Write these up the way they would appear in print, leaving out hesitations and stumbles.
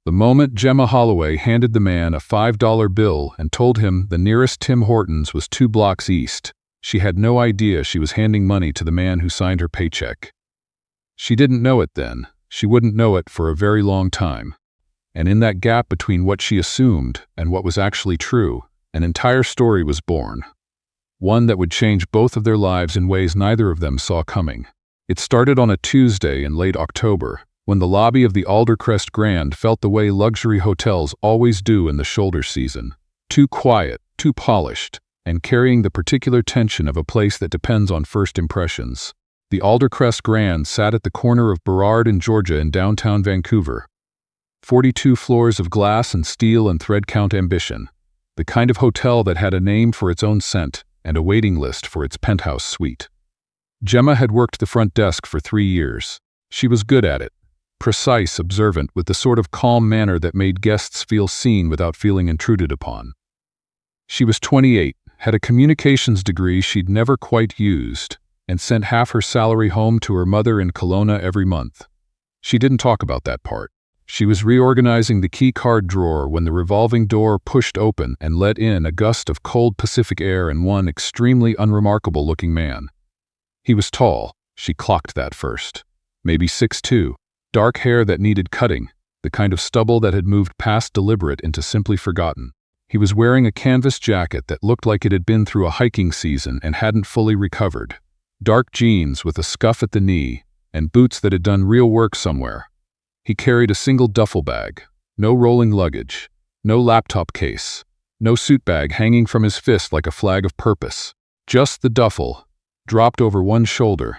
The moment Gemma Holloway handed the man a $5 bill and told him the nearest Tim Hortons was 2 blocks east, she had no idea she was handing money to the man who signed her paycheck. She didn't know it then. She wouldn't know it for a very long time. And in that gap between what she assumed and what was actually true, an entire story was born. One that would change both of their lives in ways neither of them saw coming. It started on a Tuesday in late October, when the lobby of the Aldercrest Grand felt the way luxury hotels always do in the shoulder season. Too quiet, too polished, and carrying the particular tension of a place that depends on first impressions. The Aldercrest Grand sat at the corner of Burrard and Georgia in downtown Vancouver. 42 floors of glass and steel and thread-count ambition. The kind of hotel that had a name for its own scent and a waiting list for its penthouse suite. Gemma had worked the front desk for 3 years. She was good at it. Precise, observant, with the sort of calm manner that made guests feel seen without feeling intruded upon. She was 28, had a communications degree she'd never quite used, and sent half her salary home to her mother in Kelowna every month. She didn't talk about that part. She was reorganizing the key card drawer when the revolving door pushed open and let in a gust of cold Pacific air and one extremely unremarkable-looking man. He was tall, she clocked that first. Maybe 6'2", dark hair that needed cutting, the kind of stubble that had moved past deliberate into simply forgotten. He was wearing a canvas jacket that looked like it had been through a hiking season and hadn't fully recovered. Dark jeans with a scuff at the knee, and boots that had done real work somewhere. He carried a single duffel bag, no rolling luggage, no laptop case, no suit bag hanging from his fist like a flag of purpose. Just the duffel, dropped over one shoulder.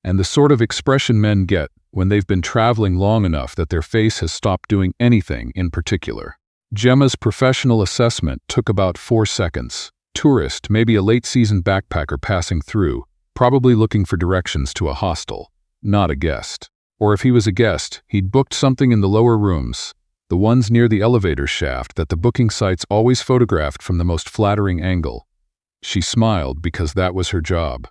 And the sort of expression men get when they've been traveling long enough that their face has stopped doing anything in particular. Gemma's professional assessment took about 4 seconds. Tourist, maybe a late-season backpacker passing through, probably looking for directions to a hostel, not a guest. Or if he was a guest, he'd booked something in the lower rooms, the ones near the elevator shaft that the booking sites always photographed from the most flattering angle. She smiled because that was her job.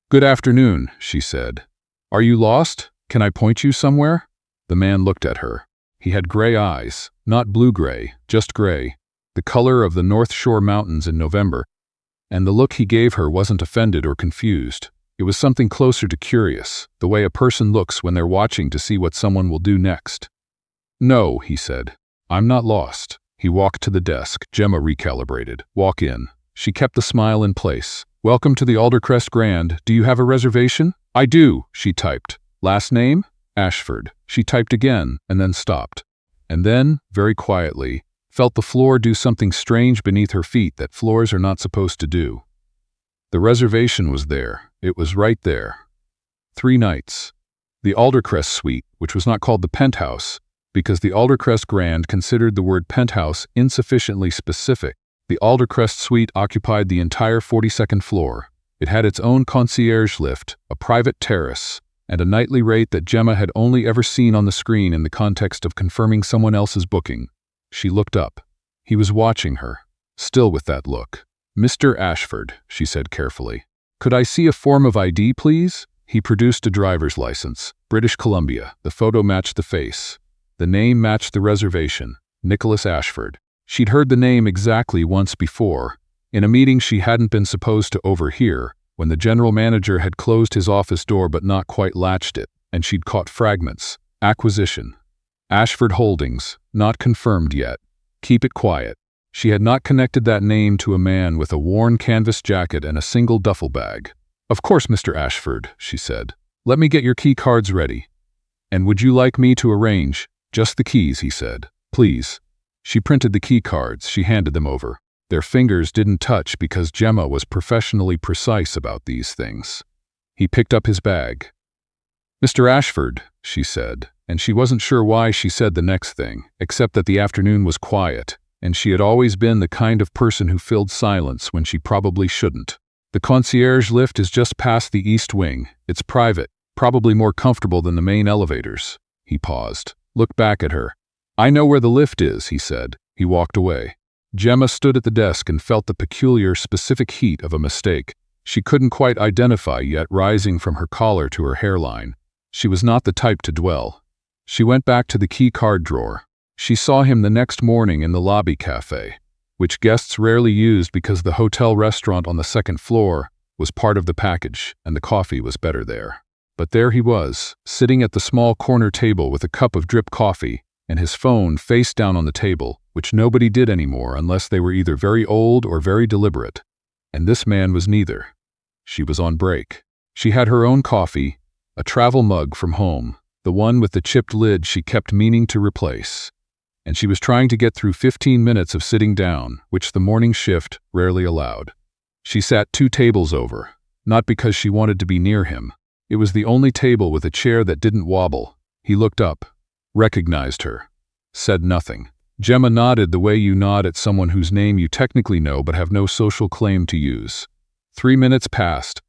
"Good afternoon," she said. "Are you lost? Can I point you somewhere?" The man looked at her. He had gray eyes, not blue-gray, just gray, the color of the North Shore Mountains in November, and the look he gave her wasn't offended or confused. It was something closer to curious, the way a person looks when they're watching to see what someone will do next. "No," he said. "I'm not lost." He walked to the desk. Gemma recalibrated. "Walk in." She kept the smile in place. "Welcome to the Aldercrest Grand. Do you have a reservation?" "I do," she typed. "Last name?" "Ashford." She typed again, and then stopped. And then, very quietly, felt the floor do something strange beneath her feet that floors are not supposed to do. The reservation was there. It was right there. 3 nights. The Aldercrest suite, which was not called the penthouse, because the Aldercrest Grand considered the word penthouse insufficiently specific. The Aldercrest suite occupied the entire 42nd floor. It had its own concierge lift, a private terrace, and a nightly rate that Gemma had only ever seen on the screen in the context of confirming someone else's booking. She looked up. He was watching her, still with that look. "Mr. Ashford," she said carefully. "Could I see a form of ID, please?" He produced a driver's license. British Columbia. The photo matched the face. The name matched the reservation. Nicholas Ashford. She'd heard the name exactly once before, in a meeting she hadn't been supposed to overhear, when the general manager had closed his office door but not quite latched it, and she'd caught fragments. Acquisition. Ashford Holdings. Not confirmed yet. Keep it quiet. She had not connected that name to a man with a worn canvas jacket and a single duffel bag. "Of course, Mr. Ashford," she said. "Let me get your key cards ready." "And would you like me to arrange?" "Just the keys," he said. "Please." She printed the key cards. She handed them over. Their fingers didn't touch because Gemma was professionally precise about these things. He picked up his bag. "Mr. Ashford," she said, and she wasn't sure why she said the next thing, except that the afternoon was quiet, and she had always been the kind of person who filled silence when she probably shouldn't. "The concierge lift is just past the east wing. It's private, probably more comfortable than the main elevators." He paused, looked back at her. "I know where the lift is," he said. He walked away. Gemma stood at the desk and felt the peculiar, specific heat of a mistake. She couldn't quite identify yet, rising from her collar to her hairline. She was not the type to dwell. She went back to the key card drawer. She saw him the next morning in the lobby cafe, which guests rarely used because the hotel restaurant on the second floor was part of the package and the coffee was better there. But there he was, sitting at the small corner table with a cup of drip coffee and his phone face down on the table, which nobody did anymore unless they were either very old or very deliberate. And this man was neither. She was on break. She had her own coffee, a travel mug from home, the one with the chipped lid she kept meaning to replace. And she was trying to get through 15 minutes of sitting down, which the morning shift rarely allowed. She sat 2 tables over, not because she wanted to be near him. It was the only table with a chair that didn't wobble. He looked up, recognized her, said nothing. Gemma nodded the way you nod at someone whose name you technically know but have no social claim to use. 3 minutes passed.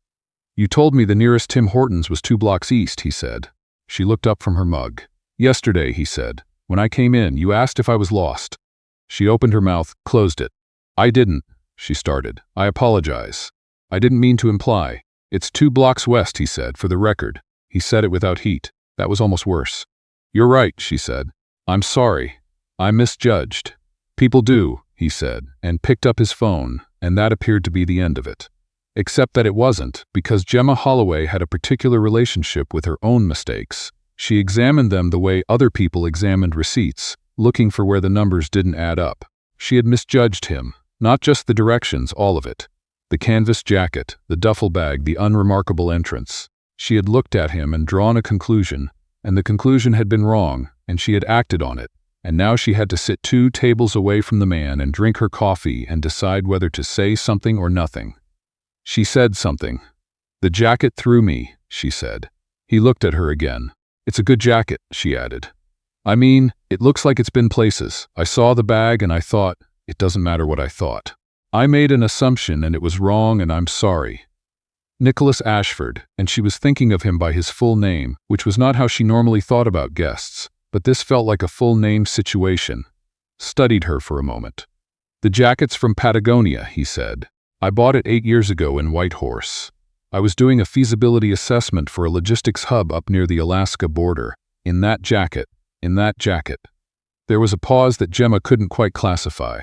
You told me the nearest Tim Hortons was 2 blocks east, he said. She looked up from her mug. Yesterday, he said. When I came in, you asked if I was lost. She opened her mouth, closed it. I didn't, she started. I apologize. I didn't mean to imply. It's 2 blocks west, he said, for the record. He said it without heat. That was almost worse. You're right, she said. I'm sorry. I misjudged. People do, he said, and picked up his phone, and that appeared to be the end of it. Except that it wasn't, because Gemma Holloway had a particular relationship with her own mistakes. She examined them the way other people examined receipts, looking for where the numbers didn't add up. She had misjudged him, not just the directions, all of it. The canvas jacket, the duffel bag, the unremarkable entrance. She had looked at him and drawn a conclusion, and the conclusion had been wrong, and she had acted on it. And now she had to sit 2 tables away from the man and drink her coffee and decide whether to say something or nothing. She said something. The jacket threw me, she said. He looked at her again. It's a good jacket, she added. I mean, it looks like it's been places. I saw the bag and I thought, it doesn't matter what I thought. I made an assumption and it was wrong and I'm sorry. Nicholas Ashford, and she was thinking of him by his full name, which was not how she normally thought about guests, but this felt like a full name situation. Studied her for a moment. The jacket's from Patagonia, he said. I bought it 8 years ago in Whitehorse. I was doing a feasibility assessment for a logistics hub up near the Alaska border. In that jacket. There was a pause that Gemma couldn't quite classify.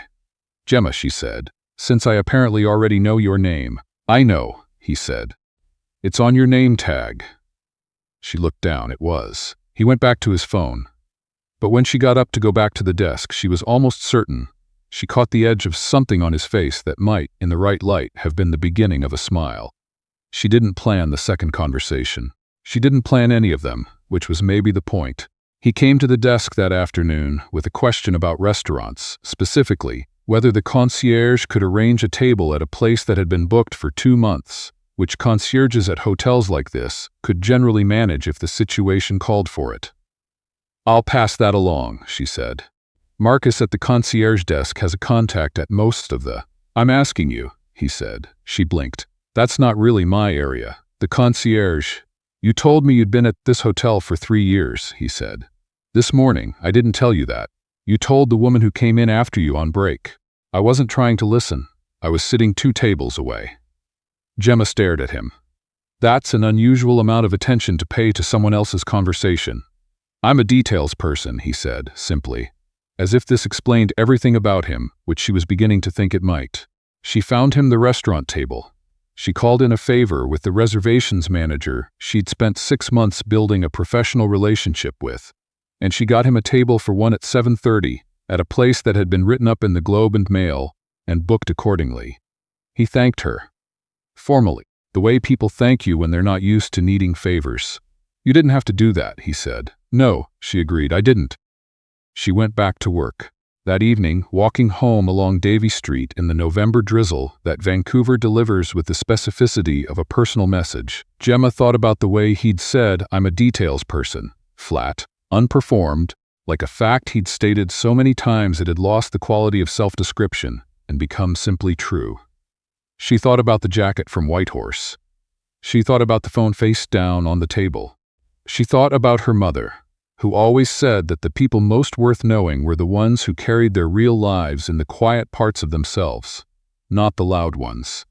Gemma, she said, since I apparently already know your name. I know, he said. It's on your name tag. She looked down. It was. He went back to his phone. But when she got up to go back to the desk, she was almost certain. She caught the edge of something on his face that might, in the right light, have been the beginning of a smile. She didn't plan the second conversation. She didn't plan any of them, which was maybe the point. He came to the desk that afternoon with a question about restaurants, specifically, whether the concierge could arrange a table at a place that had been booked for 2 months, which concierges at hotels like this could generally manage if the situation called for it. I'll pass that along, she said. Marcus at the concierge desk has a contact at most of the... I'm asking you, he said. She blinked. That's not really my area. The concierge... You told me you'd been at this hotel for 3 years, he said. This morning, I didn't tell you that. You told the woman who came in after you on break. I wasn't trying to listen. I was sitting 2 tables away. Gemma stared at him. That's an unusual amount of attention to pay to someone else's conversation. I'm a details person, he said, simply. As if this explained everything about him, which she was beginning to think it might. She found him the restaurant table. She called in a favor with the reservations manager she'd spent 6 months building a professional relationship with, and she got him a table for 1 at 7:30 at a place that had been written up in the Globe and Mail and booked accordingly. He thanked her. Formally, the way people thank you when they're not used to needing favors. You didn't have to do that, he said. No, she agreed, I didn't. She went back to work. That evening, walking home along Davie Street in the November drizzle that Vancouver delivers with the specificity of a personal message, Gemma thought about the way he'd said, I'm a details person. Flat, unperformed, like a fact he'd stated so many times it had lost the quality of self-description and become simply true. She thought about the jacket from Whitehorse. She thought about the phone face down on the table. She thought about her mother, who always said that the people most worth knowing were the ones who carried their real lives in the quiet parts of themselves, not the loud ones.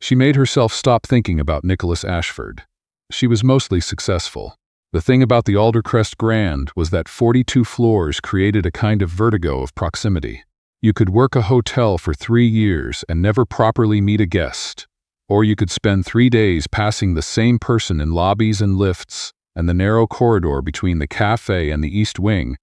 She made herself stop thinking about Nicholas Ashford. She was mostly successful. The thing about the Aldercrest Grand was that 42 floors created a kind of vertigo of proximity. You could work a hotel for 3 years and never properly meet a guest, or you could spend 3 days passing the same person in lobbies and lifts and the narrow corridor between the cafe and the East Wing,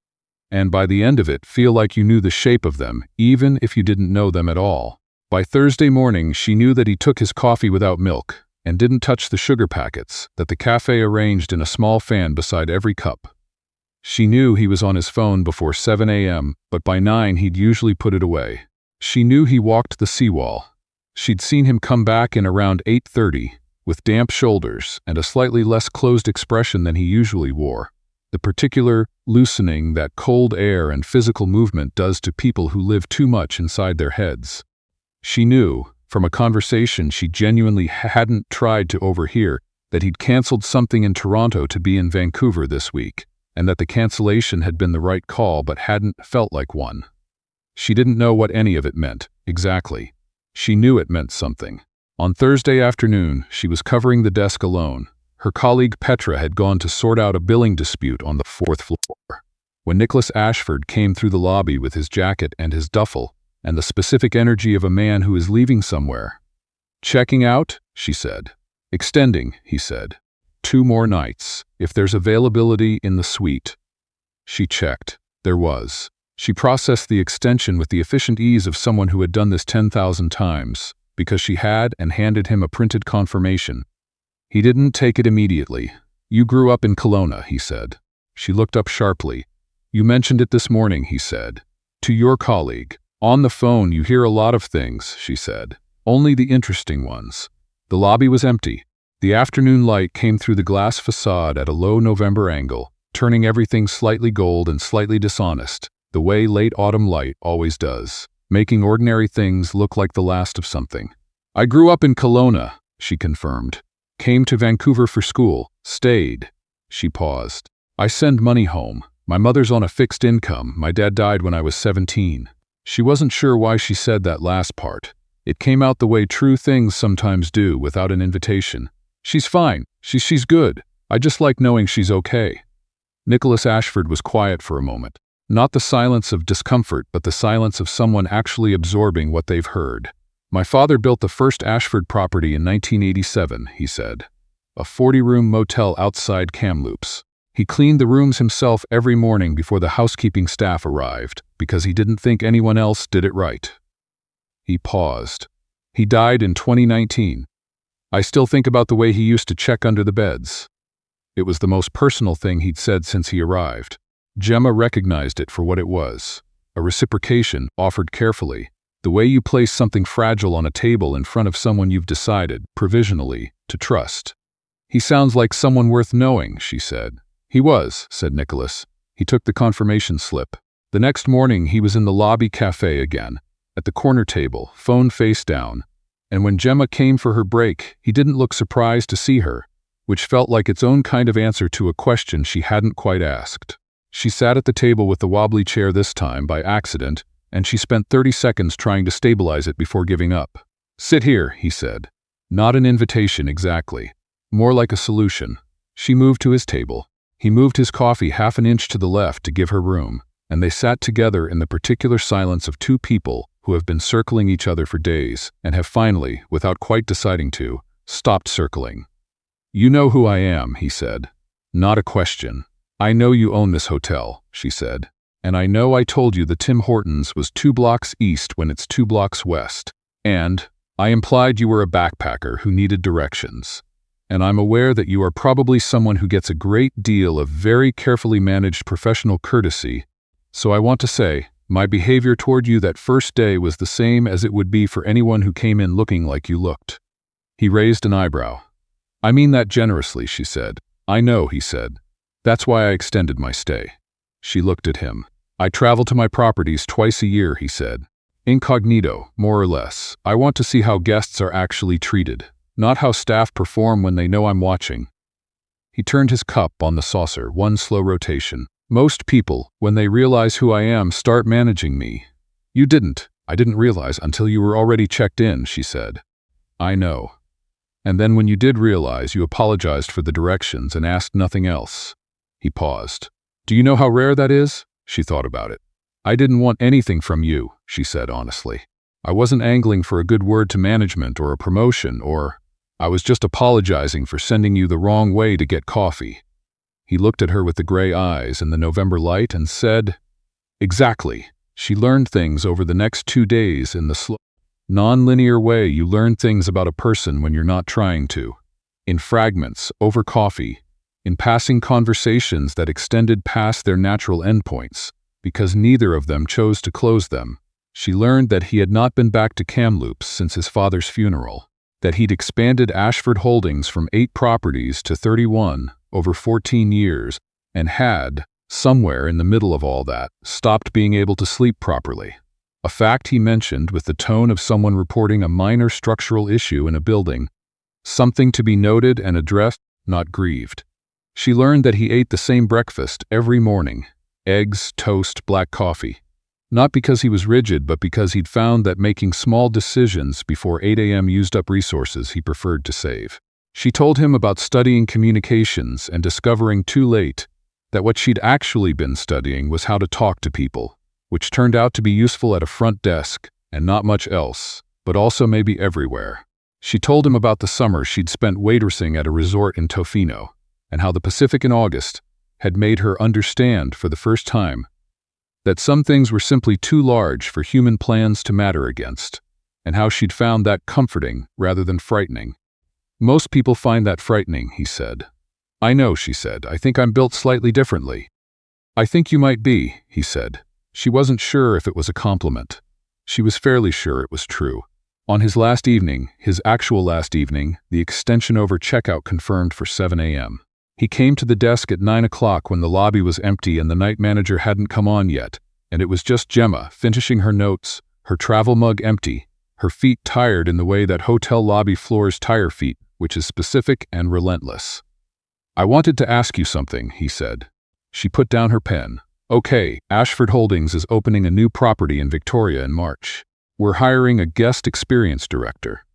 and by the end of it feel like you knew the shape of them, even if you didn't know them at all. By Thursday morning, she knew that he took his coffee without milk and didn't touch the sugar packets that the cafe arranged in a small fan beside every cup. She knew he was on his phone before 7 a.m., but by 9 he'd usually put it away. She knew he walked the seawall. She'd seen him come back in around 8:30, with damp shoulders and a slightly less closed expression than he usually wore, the particular loosening that cold air and physical movement does to people who live too much inside their heads. She knew, from a conversation she genuinely hadn't tried to overhear, that he'd canceled something in Toronto to be in Vancouver this week, and that the cancellation had been the right call but hadn't felt like one. She didn't know what any of it meant, exactly. She knew it meant something. On Thursday afternoon, she was covering the desk alone. Her colleague Petra had gone to sort out a billing dispute on the 4th floor. When Nicholas Ashford came through the lobby with his jacket and his duffel, and the specific energy of a man who is leaving somewhere. "Checking out?" she said. "Extending," he said. 2 more nights, if there's availability in the suite." She checked. There was. She processed the extension with the efficient ease of someone who had done this 10,000 times, because she had and handed him a printed confirmation. He didn't take it immediately. "You grew up in Kelowna," he said. She looked up sharply. "You mentioned it this morning," he said. "To your colleague. On the phone you hear a lot of things," she said. "Only the interesting ones." The lobby was empty. The afternoon light came through the glass facade at a low November angle, turning everything slightly gold and slightly dishonest, the way late autumn light always does, making ordinary things look like the last of something. "I grew up in Kelowna," she confirmed. "Came to Vancouver for school. Stayed." She paused. "I send money home. My mother's on a fixed income. My dad died when I was 17. She wasn't sure why she said that last part. It came out the way true things sometimes do without an invitation. "She's fine. She's good. I just like knowing she's okay." Nicholas Ashford was quiet for a moment. Not the silence of discomfort, but the silence of someone actually absorbing what they've heard. "My father built the first Ashford property in 1987, he said. A 40-room motel outside Kamloops. He cleaned the rooms himself every morning before the housekeeping staff arrived, because he didn't think anyone else did it right." He paused. "He died in 2019. I still think about the way he used to check under the beds." It was the most personal thing he'd said since he arrived. Gemma recognized it for what it was. A reciprocation, offered carefully. The way you place something fragile on a table in front of someone you've decided, provisionally, to trust. "He sounds like someone worth knowing," she said. "He was," said Nicholas. He took the confirmation slip. The next morning he was in the lobby cafe again, at the corner table, phone face down. And when Gemma came for her break, he didn't look surprised to see her, which felt like its own kind of answer to a question she hadn't quite asked. She sat at the table with the wobbly chair this time by accident, and she spent 30 seconds trying to stabilize it before giving up. "Sit here," he said. Not an invitation exactly. More like a solution. She moved to his table. He moved his coffee half an inch to the left to give her room, and they sat together in the particular silence of 2 people who have been circling each other for days and have finally, without quite deciding to, stopped circling. "You know who I am," he said. "Not a question." "I know you own this hotel," she said. "And I know I told you the Tim Hortons was 2 blocks east when it's 2 blocks west. And I implied you were a backpacker who needed directions. And I'm aware that you are probably someone who gets a great deal of very carefully managed professional courtesy. So I want to say, my behavior toward you that first day was the same as it would be for anyone who came in looking like you looked." He raised an eyebrow. "I mean that generously," she said. "I know," he said. "That's why I extended my stay." She looked at him. "I travel to my properties twice a year," he said. "Incognito, more or less. I want to see how guests are actually treated. Not how staff perform when they know I'm watching." He turned his cup on the saucer, one slow rotation. "Most people, when they realize who I am, start managing me. You didn't. I didn't realize until you were already checked in," she said. "I know." And then when you did realize, you apologized for the directions and asked nothing else." He paused. "Do you know how rare that is?" She thought about it. "I didn't want anything from you," she said honestly. "I wasn't angling for a good word to management or a promotion, I was just apologizing for sending you the wrong way to get coffee." He looked at her with the gray eyes in the November light and said, "Exactly." She learned things over the next 2 days in the slow, non-linear way you learn things about a person when you're not trying to. In fragments, over coffee, in passing conversations that extended past their natural endpoints, because neither of them chose to close them. She learned that he had not been back to Kamloops since his father's funeral, that he'd expanded Ashford Holdings from 8 properties to 31 over 14 years, and had, somewhere in the middle of all that, stopped being able to sleep properly. A fact he mentioned with the tone of someone reporting a minor structural issue in a building, something to be noted and addressed, not grieved. She learned that he ate the same breakfast every morning: eggs, toast, black coffee. Not because he was rigid, but because he'd found that making small decisions before 8 a.m. used up resources he preferred to save. She told him about studying communications and discovering too late that what she'd actually been studying was how to talk to people, which turned out to be useful at a front desk and not much else, but also maybe everywhere. She told him about the summer she'd spent waitressing at a resort in Tofino, and how the Pacific in August had made her understand for the first time that some things were simply too large for human plans to matter against, and how she'd found that comforting rather than frightening. "Most people find that frightening," he said. "I know," she said. "I think I'm built slightly differently." "I think you might be," he said. She wasn't sure if it was a compliment. She was fairly sure it was true. On his last evening, his actual last evening, the extension over checkout confirmed for 7 a.m. He came to the desk at 9 o'clock when the lobby was empty and the night manager hadn't come on yet, and it was just Gemma finishing her notes, her travel mug empty, her feet tired in the way that hotel lobby floors tire feet, which is specific and relentless. "I wanted to ask you something," he said. She put down her pen. "Okay, Ashford Holdings is opening a new property in Victoria in March. We're hiring a guest experience director,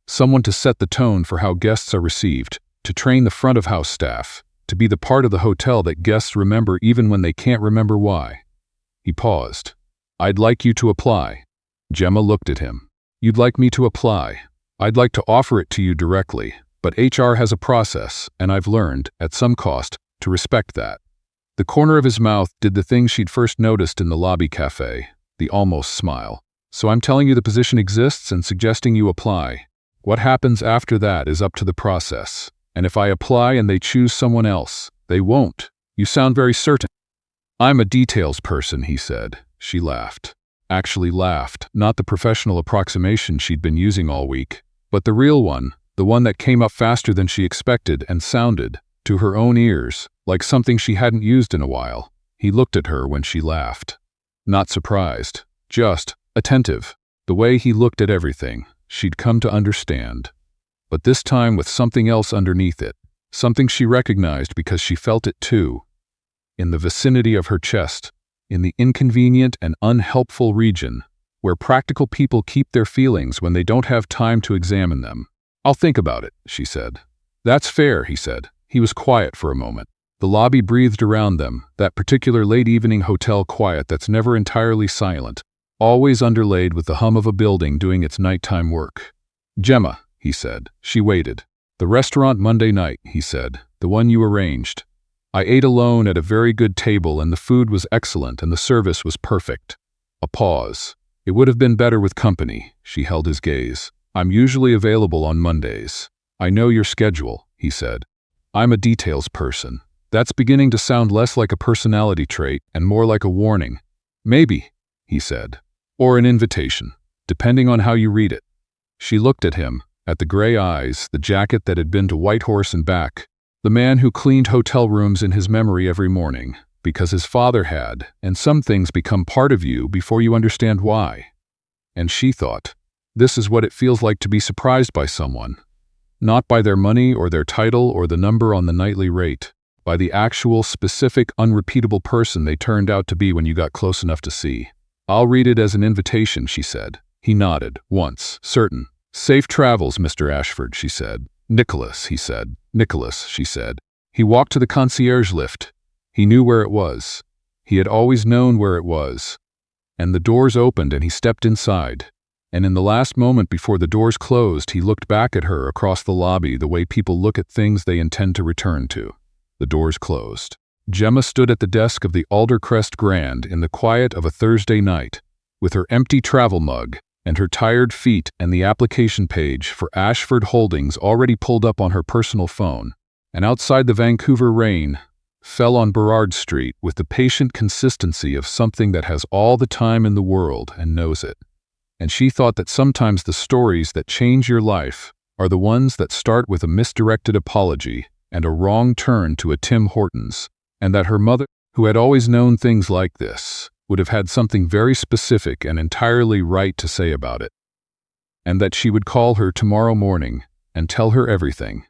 someone to set the tone for how guests are received, to train the front-of-house staff, to be the part of the hotel that guests remember even when they can't remember why." He paused. "I'd like you to apply." Gemma looked at him. "You'd like me to apply? I'd like to offer it to you directly, but HR has a process, and I've learned, at some cost, to respect that." The corner of his mouth did the thing she'd first noticed in the lobby cafe, the almost smile. "So I'm telling you the position exists and suggesting you apply. What happens after that is up to the process. And if I apply and they choose someone else, they won't. You sound very certain." "I'm a details person," he said. She laughed. Actually laughed, not the professional approximation she'd been using all week, but the real one, the one that came up faster than she expected and sounded, to her own ears, like something she hadn't used in a while. He looked at her when she laughed. Not surprised, just attentive. The way he looked at everything, she'd come to understand. But this time with something else underneath it, something she recognized because she felt it too. In the vicinity of her chest, in the inconvenient and unhelpful region, where practical people keep their feelings when they don't have time to examine them. "I'll think about it," she said. "That's fair," he said. He was quiet for a moment. The lobby breathed around them, that particular late-evening hotel quiet that's never entirely silent, always underlaid with the hum of a building doing its nighttime work. "Gemma," he said. She waited. "The restaurant Monday night," he said. "The one you arranged. I ate alone at a very good table and the food was excellent and the service was perfect." A pause. "It would have been better with company." She held his gaze. "I'm usually available on Mondays." "I know your schedule," he said. "I'm a details person." That's beginning to sound less like a personality trait and more like a warning. "Maybe," he said. "Or an invitation, depending on how you read it." She looked at him, at the gray eyes, the jacket that had been to Whitehorse and back, the man who cleaned hotel rooms in his memory every morning, because his father had, and some things become part of you before you understand why. And she thought, this is what it feels like to be surprised by someone. Not by their money or their title or the number on the nightly rate, by the actual, specific, unrepeatable person they turned out to be when you got close enough to see. "I'll read it as an invitation," she said. He nodded, once, certain. "Safe travels, Mr. Ashford," she said. "Nicholas," he said. "Nicholas," she said. He walked to the concierge lift. He knew where it was. He had always known where it was. And the doors opened and he stepped inside. And in the last moment before the doors closed, he looked back at her across the lobby the way people look at things they intend to return to. The doors closed. Gemma stood at the desk of the Aldercrest Grand in the quiet of a Thursday night, with her empty travel mug and her tired feet and the application page for Ashford Holdings already pulled up on her personal phone. And outside the Vancouver rain fell on Burrard Street with the patient consistency of something that has all the time in the world and knows it. And she thought that sometimes the stories that change your life are the ones that start with a misdirected apology and a wrong turn to a Tim Hortons, and that her mother, who had always known things like this, would have had something very specific and entirely right to say about it, and that she would call her tomorrow morning and tell her everything.